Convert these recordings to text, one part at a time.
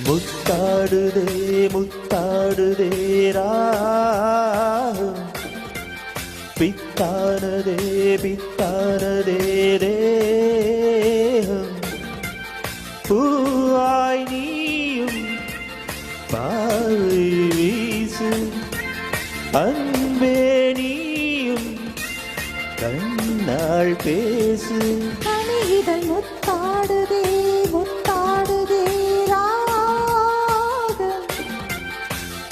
முத்தாடுதே முத்தாடுதே ராகம் பித்தானதே பித்தானதே தேகம் பூவாய் நீயும் பார்வை வீசு அன்பே நீயும் கண்ணால் பேசு கனிதழ் முத்தாடுதே முத்தாடுதே ராகம்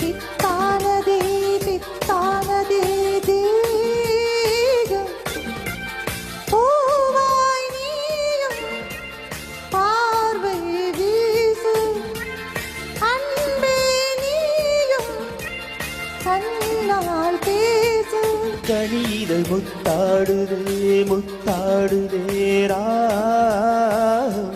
பித்தானதே பித்தானதே தேகம் பூவாய் நீயும் பார்வை வீசு அன்பே நீயும் கண்ணால் பேசு கனிதழ் முத்தாடுதே முத்தாடுதே ராகம்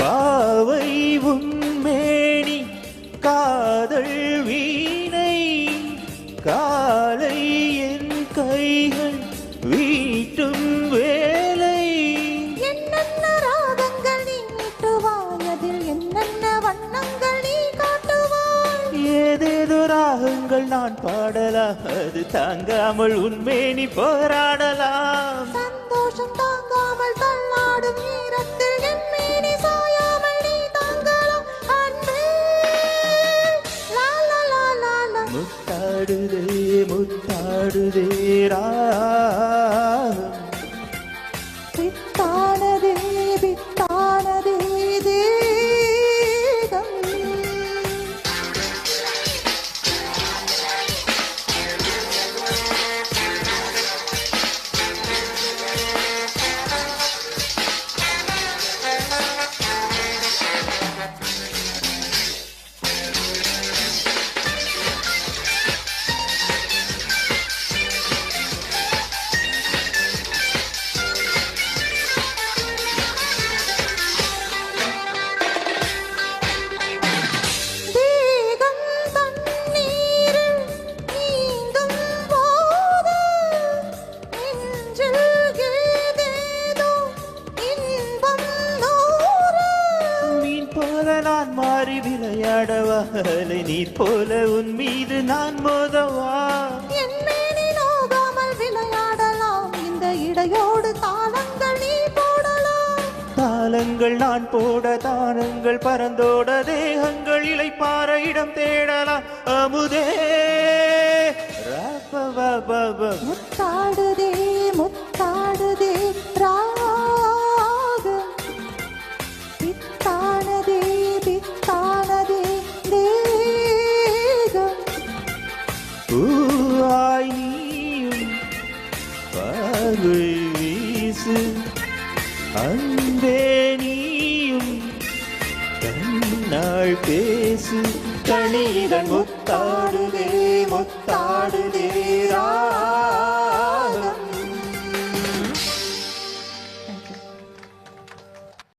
பாவை உன்மேனி காதல் வீணை காலை என் கைகள் வீட்டும் வேலை என்னென்ன ராகங்கள் நீ மீட்டுவாய் அதில் என்னென்ன வண்ணங்கள் நீ காட்டுவாய் ஏதேதோ ராகங்கள் நான் பாடலாம் அது தாங்காமல் உன்மேனி போராடலாம் சந்தோஷம் தாங்காமல் தள்ளாடும் நேரத்தில் என் மேனி சாயாமல் நீ தாங்கலாம் அன்பே லா லா லா லா லா முத்தாடுதே முத்தாடுதே ராகம் பித்தானதே பித்தானதே தேகம் தேகம் தண்ணீரில் நீந்தும் போது நெஞ்சில் ஏதேதோ இன்பம் நூறு மீன் போல நான் மாறி விளையாடவா அலை நீர் போல உன் மீது நான் மோதவா என் மேனி நோகாமல் விளையாடலாம் இந்த இடையோடு தாளங்கள் நீ போடலாம் தாளங்கள் நான் போட தானங்கள் பறந்தோட தேகங்கள் இளைப்பாற இடம் தேடலாம் அமுதே ரபபபப. முத்தாடுதே முத்தாடுதே ராகம் பித்தானதே பித்தானதே தேகம் பூவாய் நீயும் பார்வை வீசு அன்பே நீயும் கண்ணால் பேசு கனிதழ் முத்தாடுதே முத்தாடுதே ரா